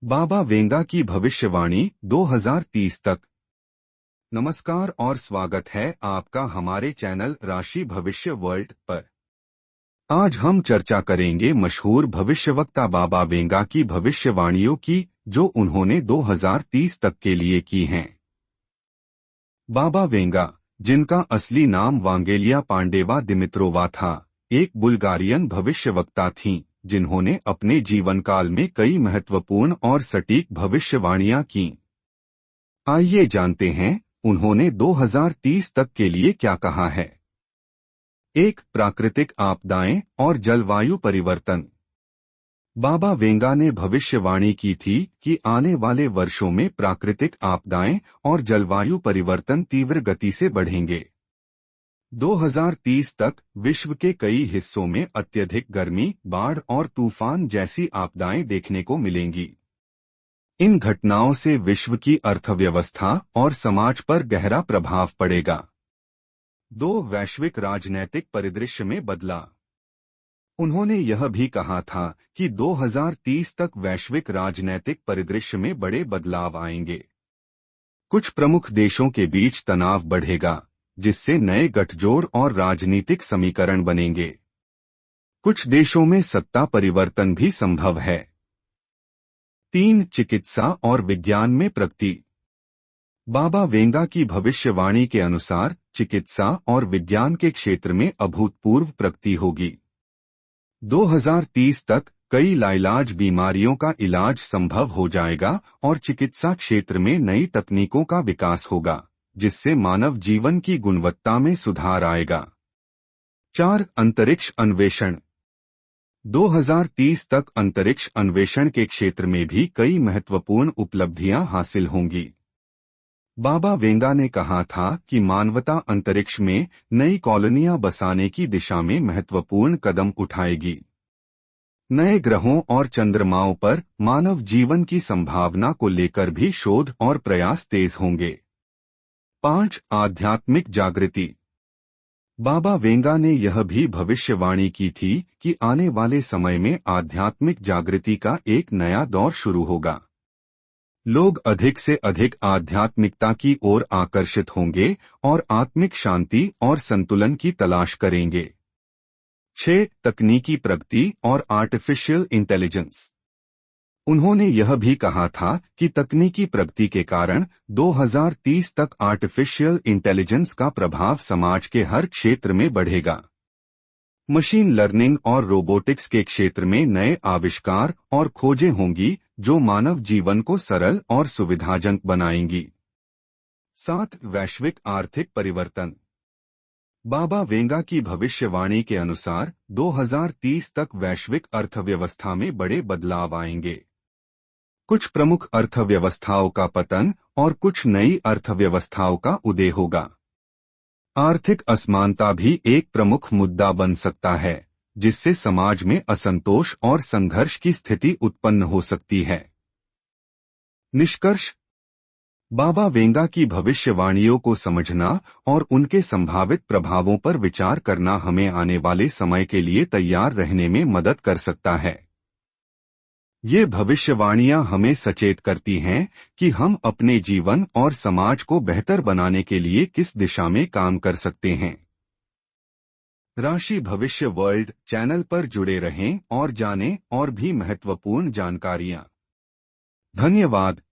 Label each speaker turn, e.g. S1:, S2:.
S1: बाबा Venga की भविष्यवाणी 2030 तक। नमस्कार और स्वागत है आपका हमारे चैनल राशि भविष्य वर्ल्ड पर। आज हम चर्चा करेंगे मशहूर भविष्यवक्ता बाबा वेंगा की भविष्यवाणियों की, जो उन्होंने 2030 तक के लिए की हैं। बाबा वेंगा, जिनका असली नाम वांगेलिया पांडेवा दिमित्रोवा था, एक बुल्गारियन भविष्यवक्ता थीं, जिन्होंने अपने जीवन काल में कई महत्वपूर्ण और सटीक भविष्यवाणियां कीं। आइए जानते हैं उन्होंने 2030 तक के लिए क्या कहा है। 1. प्राकृतिक आपदाएं और जलवायु परिवर्तन। बाबा वेंगा ने भविष्यवाणी की थी कि आने वाले वर्षों में प्राकृतिक आपदाएं और जलवायु परिवर्तन तीव्र गति से बढ़ेंगे। 2030 तक विश्व के कई हिस्सों में अत्यधिक गर्मी, बाढ़ और तूफान जैसी आपदाएं देखने को मिलेंगी। इन घटनाओं से विश्व की अर्थव्यवस्था और समाज पर गहरा प्रभाव पड़ेगा। 2. वैश्विक राजनैतिक परिदृश्य में बदलाव। उन्होंने यह भी कहा था कि 2030 तक वैश्विक राजनैतिक परिदृश्य में बड़े बदलाव आएंगे। कुछ प्रमुख देशों के बीच तनाव बढ़ेगा, जिससे नए गठजोड़ और राजनीतिक समीकरण बनेंगे। कुछ देशों में सत्ता परिवर्तन भी संभव है। 3. चिकित्सा और विज्ञान में प्रगति। बाबा वेंगा की भविष्यवाणी के अनुसार चिकित्सा और विज्ञान के क्षेत्र में अभूतपूर्व प्रगति होगी। 2030 तक कई लाइलाज बीमारियों का इलाज संभव हो जाएगा और चिकित्सा क्षेत्र में नई तकनीकों का विकास होगा, जिससे मानव जीवन की गुणवत्ता में सुधार आएगा। 4. अंतरिक्ष अन्वेषण। 2030 तक अंतरिक्ष अन्वेषण के क्षेत्र में भी कई महत्वपूर्ण उपलब्धियां हासिल होंगी। बाबा वेंगा ने कहा था कि मानवता अंतरिक्ष में नई कॉलोनियां बसाने की दिशा में महत्वपूर्ण कदम उठाएगी। नए ग्रहों और चंद्रमाओं पर मानव जीवन की संभावना को लेकर भी शोध और प्रयास तेज होंगे। 5. आध्यात्मिक जागृति। बाबा वेंगा ने यह भी भविष्यवाणी की थी कि आने वाले समय में आध्यात्मिक जागृति का एक नया दौर शुरू होगा। लोग अधिक से अधिक आध्यात्मिकता की ओर आकर्षित होंगे और आत्मिक शांति और संतुलन की तलाश करेंगे। 6. तकनीकी प्रगति और आर्टिफिशियल इंटेलिजेंस। उन्होंने यह भी कहा था कि तकनीकी प्रगति के कारण 2030 तक आर्टिफिशियल इंटेलिजेंस का प्रभाव समाज के हर क्षेत्र में बढ़ेगा। मशीन लर्निंग और रोबोटिक्स के क्षेत्र में नए आविष्कार और खोजें होंगी, जो मानव जीवन को सरल और सुविधाजनक बनाएंगी। 7. वैश्विक आर्थिक परिवर्तन। बाबा वेंगा की भविष्यवाणी के अनुसार 2030 तक वैश्विक अर्थव्यवस्था में बड़े बदलाव आएंगे। कुछ प्रमुख अर्थव्यवस्थाओं का पतन और कुछ नई अर्थव्यवस्थाओं का उदय होगा। आर्थिक असमानता भी एक प्रमुख मुद्दा बन सकता है, जिससे समाज में असंतोष और संघर्ष की स्थिति उत्पन्न हो सकती है। निष्कर्ष। बाबा वेंगा की भविष्यवाणियों को समझना और उनके संभावित प्रभावों पर विचार करना हमें आने वाले समय के लिए तैयार रहने में मदद कर सकता है। ये भविष्यवाणियां हमें सचेत करती हैं कि हम अपने जीवन और समाज को बेहतर बनाने के लिए किस दिशा में काम कर सकते हैं। राशि भविष्य वर्ल्ड चैनल पर जुड़े रहें और जानें और भी महत्वपूर्ण जानकारियां। धन्यवाद।